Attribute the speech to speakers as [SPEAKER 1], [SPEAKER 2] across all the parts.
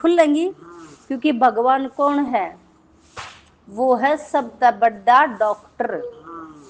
[SPEAKER 1] खुलेंगी, क्योंकि भगवान कौन है? वो है सबसे बड़ा डॉक्टर।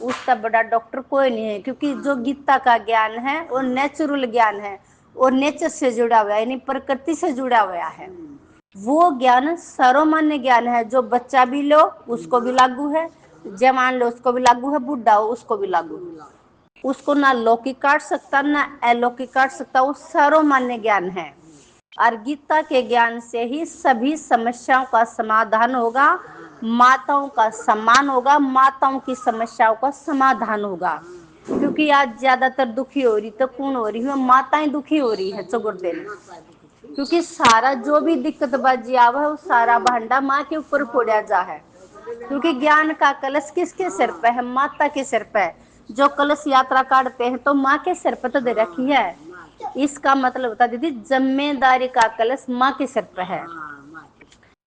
[SPEAKER 1] उससे बड़ा डॉक्टर कोई नहीं है, क्योंकि जो गीता का ज्ञान है वो नेचुरल ज्ञान है और नेचर से जुड़ा हुआ है, यानी प्रकृति से जुड़ा हुआ है। वो ज्ञान सर्वमान्य ज्ञान है, जो बच्चा भी लो उसको भी लागू है, जवान लो उसको भी लागू है, बुढ़ा हो उसको भी लागू है। उसको ना लौकिक काट सकता ना अलौकिक काट सकता, वो सर्वमान्य ज्ञान है। और गीता के ज्ञान से ही सभी समस्याओं का समाधान होगा, माताओं का सम्मान होगा, माताओं की समस्याओं का समाधान होगा। क्योंकि आज ज्यादातर दुखी हो रही तो कौन हो रही है? माताएं दुखी हो रही है चगुर्दे, क्योंकि सारा जो भी दिक्कत बाजी आवा है वो सारा भांडा माँ के ऊपर फोड़ा जा है। क्योंकि ज्ञान का कलश किसके सिर पे है? माता के सिर पे। जो कलश यात्रा काटते हैं तो माँ के सिर पे तो दे रखी है। इसका मतलब बता दीदी, जिम्मेदारी का कलश माँ के सिर पे है।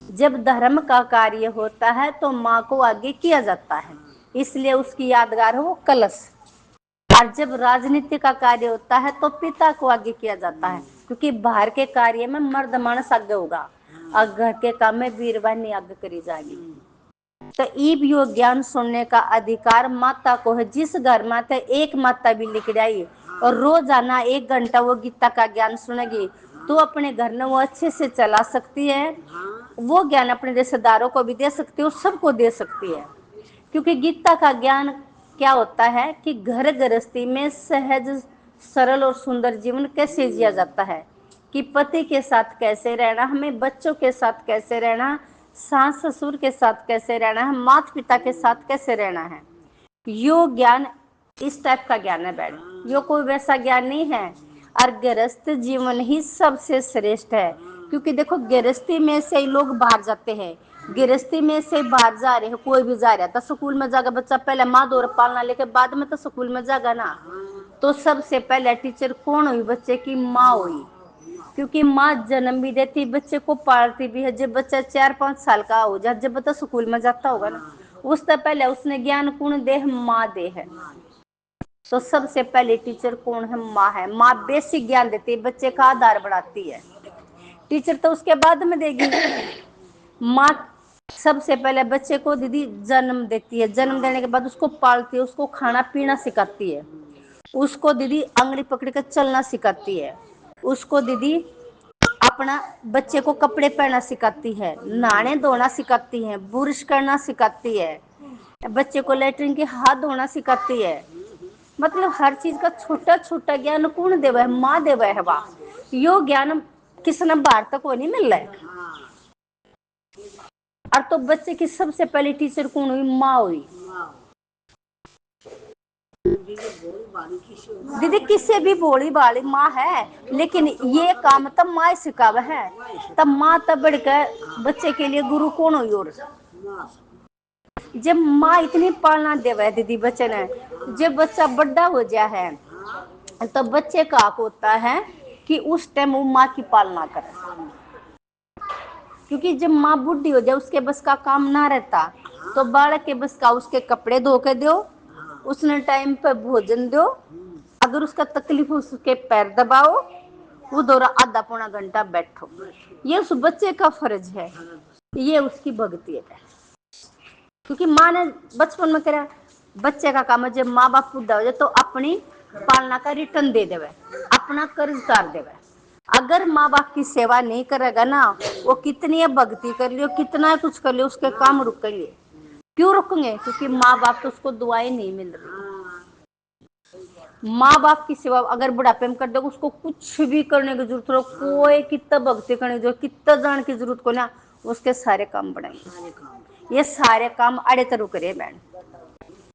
[SPEAKER 1] जब धर्म का कार्य होता है तो माँ को आगे किया जाता है, इसलिए उसकी यादगार है वो कलश। और जब राजनीति का कार्य होता है तो पिता को आगे किया जाता है, क्योंकि बाहर के कार्य में मर्द मानस आगे होगा और घर के काम में वीरवानी आगे करी जाएगी। तो ईब यो ज्ञान सुनने का अधिकार माता को है। जिस घर में तो एक माता भी लिख जाए और रोजाना 1 घंटा वो गीता का ज्ञान सुनेगी तो अपने घर में वो अच्छे से चला सकती है। वो ज्ञान अपने रिश्तेदारों को भी दे सकती है और सबको दे सकती है। क्योंकि गीता का ज्ञान क्या होता है कि घर गृहस्थी में सहज सरल और सुंदर जीवन कैसे जिया जाता है, कि पति के साथ कैसे रहना, हमें बच्चों के साथ कैसे रहना, सास ससुर के साथ कैसे रहना है, माता पिता के साथ कैसे रहना है। यो ज्ञान इस टाइप का ज्ञान है बैड, यो कोई वैसा ज्ञान नहीं है। और गृहस्थ जीवन ही सबसे श्रेष्ठ है, क्योंकि देखो गृहस्थी में से ही लोग बाहर जाते हैं, गृहस्थी में से बाहर जा रहे हैं, कोई भी जा रहा है तो स्कूल में जाकर बच्चा पहले माँ दौर पालना लेके बाद में तो स्कूल में जाएगा ना। तो सबसे पहले टीचर कौन हुई? बच्चे की माँ हुई, क्योंकि माँ जन्म भी देती, बच्चे को पालती भी है। जब बच्चा 4-5 साल का हो जाए, जब बच्चा स्कूल में जाता होगा ना, उससे पहले उसने ज्ञान कौन दे है? माँ दे है। तो सबसे पहले टीचर कौन है? माँ है। माँ बेसिक ज्ञान देती है, बच्चे का आधार बढ़ाती है। टीचर तो उसके बाद में देगी। माँ सबसे पहले बच्चे को दीदी जन्म देती है, जन्म देने के बाद उसको पालती है, उसको खाना पीना सिखाती है, उसको दीदी अंगली पकड़ कर चलना सिखाती है, उसको दीदी अपना बच्चे को कपड़े पहनना सिखाती है, नहाने धोना सिखाती है, ब्रश करना सिखाती है, बच्चे को लेटरिन के हाथ धोना सिखाती है। मतलब हर चीज का छोटा छोटा ज्ञान कौन देवा है? माँ देवा है। वाह, यो ज्ञान किसने बाहर तक को नहीं मिल रहा है। और तो बच्चे की सबसे पहली टीचर कौन हुई? माँ हुई। दीदी किससे भी भोली भाली माँ है, लेकिन ये काम तब माँ सिखाव है, तब माँ तब बढ़कर बच्चे के लिए गुरु कौन हुई? और जब माँ इतनी पालना देवा है दीदी बच्चे ने, जब बच्चा बड़ा हो जाए है तो बच्चे का हक होता है कि उस टाइम वो माँ की पालना करे। क्योंकि जब माँ बूढ़ी हो जाए, उसके बस का काम ना रहता, तो बालक के बस का उसके कपड़े धो के दो, उसने टाइम पे भोजन दो, अगर उसका तकलीफ उसके पैर दबाओ, वो दौरा आधा पौना घंटा बैठो। ये उस बच्चे का फर्ज है, ये उसकी भक्ति है। क्योंकि माँ ने बचपन में करा, बच्चे का काम है जब माँ बाप बूढ़ा हो जाए तो अपनी पालना का रिटर्न दे देवे, अपना कर्ज उतार देवे। अगर माँ बाप की सेवा नहीं करेगा ना, वो कितनी भक्ति कर लियो, कितना कुछ कर लियो, उसके काम रुकेंगे। क्यों रुकेंगे? क्योंकि माँ बाप तो उसको दुआएं नहीं मिल रही। माँ बाप की सेवा अगर बुढ़ापे में कर दो, उसको कुछ भी करने की जरूरत हो, कोई कितना भक्ति करने की जरूरत, कितना जान की जरूरत को ना, उसके सारे काम बढ़ाएंगे। ये सारे काम अड़े तरु करे बहन,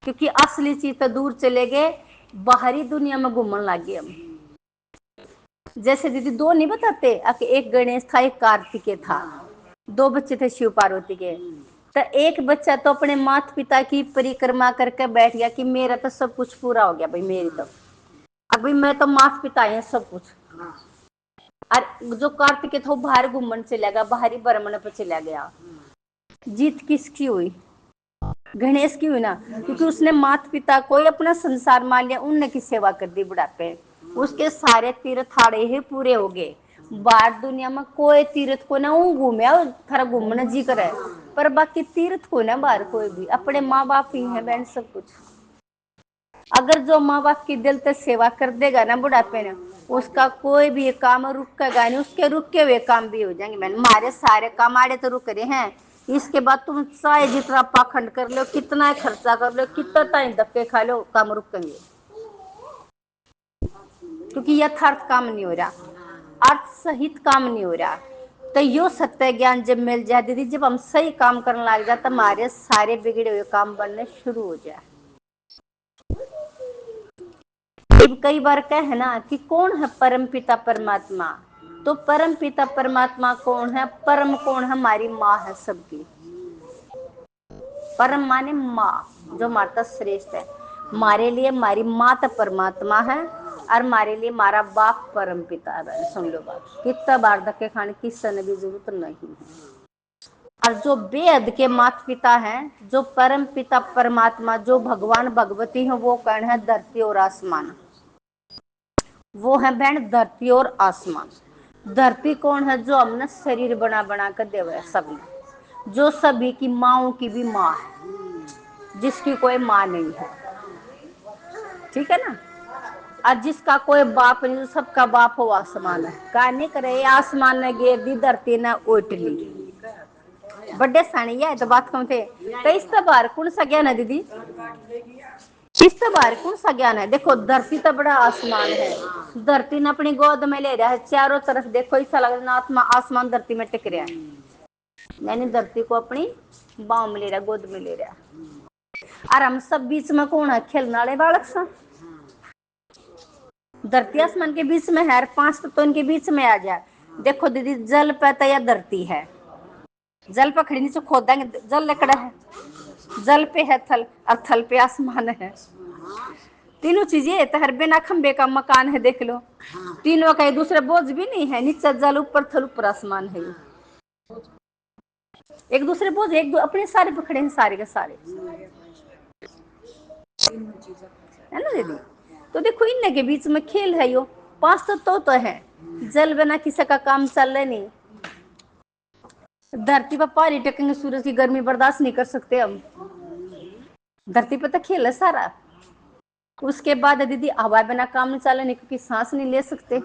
[SPEAKER 1] क्योंकि असली चीज तो दूर चले गए, बाहरी दुनिया में घूमने लगे हम। जैसे दीदी दो नहीं बताते, एक गणेश था एक कार्तिकेय था, 2 बच्चे थे शिव पार्वती के। तो एक बच्चा तो अपने माता पिता की परिक्रमा करके बैठ गया कि मेरा तो सब कुछ पूरा हो गया भाई, मेरी तो अभी मैं तो माता पिता है सब कुछ। और जो कार्तिकेय था वो बाहर घूमने चला गया, बाहरी भ्रमण पर चला गया। जीत किसकी हुई? गणेश की हुई ना, क्योंकि उसने माता पिता को अपना संसार मान लिया, उनने की सेवा कर दी बुढ़ापे, उसके सारे तीर्थ आड़े ही पूरे हो गए। बाहर दुनिया में कोई तीर्थ को ना घूमे थारा घूमना जी करे, पर बाकी तीर्थ को ना बाहर कोई भी, अपने माँ बाप ही है बहन सब कुछ। अगर जो माँ बाप की दिल से सेवा कर देगा ना बुढ़ापे में, उसका कोई भी काम रुकेगा नहीं, उसके रुके हुए काम भी हो जाएंगे। मैंने हमारे सारे काम आड़े तो रुक रहे हैं, इसके बाद तुम चाहे जितना पाखंड कर लो, कितना खर्चा कर लो, कितना टाइम धक्के खा लो, काम रुकेंगे, क्योंकि यथार्थ काम नहीं हो रहा, अर्थ सहित काम नहीं हो रहा। तो यो सत्य ज्ञान जब मिल जाए दीदी, जब हम सही काम करने लग जाए, तो हमारे सारे बिगड़े हुए काम बनने शुरू हो जाए। कई बार कहे ना कि कौन है परम पिता परमात्मा, तो परम पिता परमात्मा कौन है, परम कौन है, हमारी माँ है सबकी। परम माने माँ, जो माता श्रेष्ठ है। हमारे लिए हमारी माँ तो परमात्मा है, और हमारे लिए हमारा बाप परम पिता है। सुन लो बात, कितना बार धक्के खाने की सन भी जरूरत नहीं है। और जो बेहद के माता पिता हैं, जो परम पिता परमात्मा, जो भगवान भगवती हैं, वो कौन है, धरती और आसमान। वो है बहन धरती और आसमान। धरती कौन है, जो हमने शरीर बना बना कर दे हुए है सबने, जो सभी की माओ की भी माँ है, जिसकी कोई माँ नहीं है, ठीक है ना। और जिसका कोई बाप नहीं, तो सबका बाप हो आसमान है। का नहीं करे, आसमान ने घेर दी, धरती ने उठ ली। बड़े साणी है तो बात कम थे। तो इस बार कौन सा ज्ञान है दीदी, इस बार कौन सा ज्ञान है। देखो धरती तो बड़ा आसमान है, धरती ने अपनी गोद में ले रहा है, चारों तरफ देखो ऐसा लग रहा है आसमान धरती में टिक रहा है, यानी धरती को अपनी बाहों में ले रहा, गोद में ले रहा। और हम सब बीच में कौन है, खेलने वाले बालक सा। धरती आसमान के बीच में है, 5 तत्व इनके बीच में आ जाए। देखो दीदी, जल पे तो या धरती है, जल पे खड़ी नीचे खोदेंगे, जल लकड़ा है, जल पे है थल, और थल पे आसमान है। तीनों चीजें तो हर बिना खंबे का मकान है, देख लो। तीनों का एक दूसरे बोझ भी नहीं है, नीचे जल, ऊपर थल, ऊपर आसमान है। एक दूसरे बोझ, एक अपने सारे पकड़े हैं, सारे के सारे, है ना दीदी। तो देखो इन के बीच में खेल है यो। 5 तो है, जल बिना किसी का काम चल रहा नहीं। धरती पर पानी टेकेंगे, सूरज की गर्मी बर्दाश्त नहीं कर सकते हम, धरती पर तो खेल है सारा। उसके बाद दीदी हवा बिना काम नहीं चले, नहीं, क्योंकि सांस नहीं ले सकते।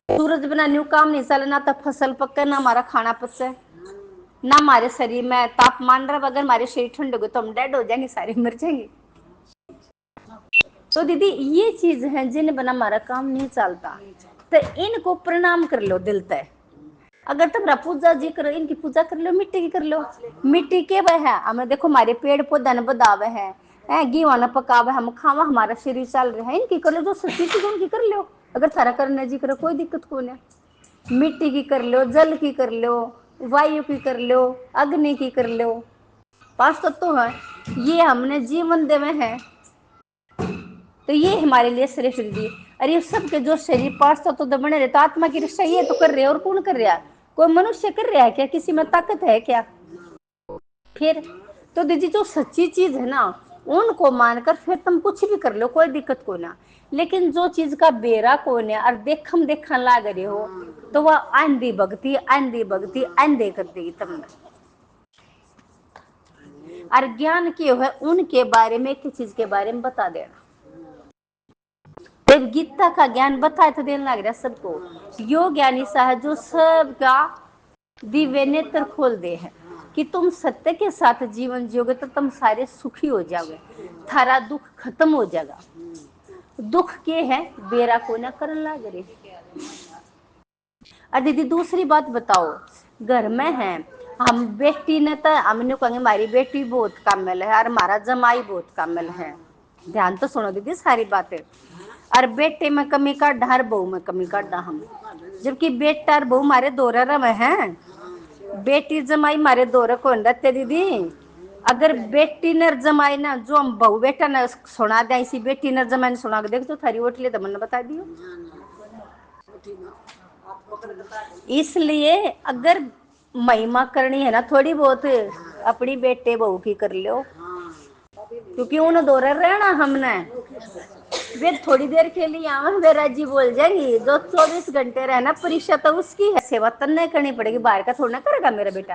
[SPEAKER 1] सूरज बिना न्यू काम नहीं चले, ना तो फसल पके, ना हमारा खाना पचे, ना हमारे शरीर में तापमान रहा। अगर हमारे शरीर ठंड हो तो हम डेड हो जाएंगे, सारे मर जाएंगे। तो दीदी ये चीज है जिन बिना हमारा काम नहीं चलता, तो इनको प्रणाम कर लो दिल तय। अगर तुम्हारा पूजा जी करो, इनकी पूजा कर लो, मिट्टी की कर लो। मिट्टी के वह है, हमें देखो हमारे पेड़ पौधा न बदावे है, गेहूं न पकावे, हम खावा, हमारा शरीर चल रहा है, इनकी कर लो, जो सच्ची चीज उनकी कर लो। अगर थारा करने जी करो, कोई दिक्कत को नहीं। मिट्टी की कर लो, जल की कर लो, वायु की कर लो, अग्नि की कर लो। 5 तत्व है, ये हमने जीवन देवे हैं, तो ये हमारे लिए श्रेष्ठ दी। अरे सबके जो शरीर 5 तत्व तो बने रहे, तो आत्मा की रक्षा ये तो कर रहे, और कौन कर रहा है, कोई मनुष्य कर रहा है क्या, किसी में ताकत है क्या फिर। तो दीदी जो सच्ची चीज है ना, उनको मानकर फिर तुम कुछ भी कर लो, कोई दिक्कत को ना। लेकिन जो चीज का बेरा कौन है, और देखम देखन लाग रहे हो, तो वह आंधी भक्ति, आंधी भक्ति आंधे कर देगी तुमने। और ज्ञान के है उनके बारे में, एक चीज के बारे में बता देना। जब गीता का ज्ञान बताए तो देने लग रहा सबको। यो ज्ञान ऐसा है जो सबका दिव्य नेत्र खोल दे है, कि तुम सत्य के साथ जीवन जियोगे तो तुम सारे सुखी हो जाओगे, थारा दुख खत्म हो जाएगा। दुख के है बेरा को ना करने लग रहे। और दीदी दूसरी बात बताओ, घर में है हम बेटी ने तो हमने कहेंगे हमारी बेटी बहुत कामिल है, और हमारा जमाई बहुत कामिल है। ध्यान तो सुनो दीदी सारी बातें। और बेटे में कमी काटा, हर बहू में कमी काटा हम, जबकि बेटा और बहू हमारे दोहरा में है। बेटी जमाई हमारे दोहरे को रहते दीदी। अगर बेटी ने जमाई ना, जो हम बहू बेटा ने सुना दे, इसी बेटी ने जमाई ने सुना के देख, तो थारी वोट लिए तो मैंने बता दियो। इसलिए अगर महिमा करनी है ना थोड़ी बहुत, अपनी बेटे बहू की कर लो, क्योंकि उन दोहरे रहना हमने। वे थोड़ी देर के लिए आवन वे राजी बोल जाएंगी, जो 24 घंटे रहना परीक्षा तो उसकी है, सेवा तो नहीं करनी पड़ेगी, बाहर का थोड़ा ना करेगा मेरा बेटा।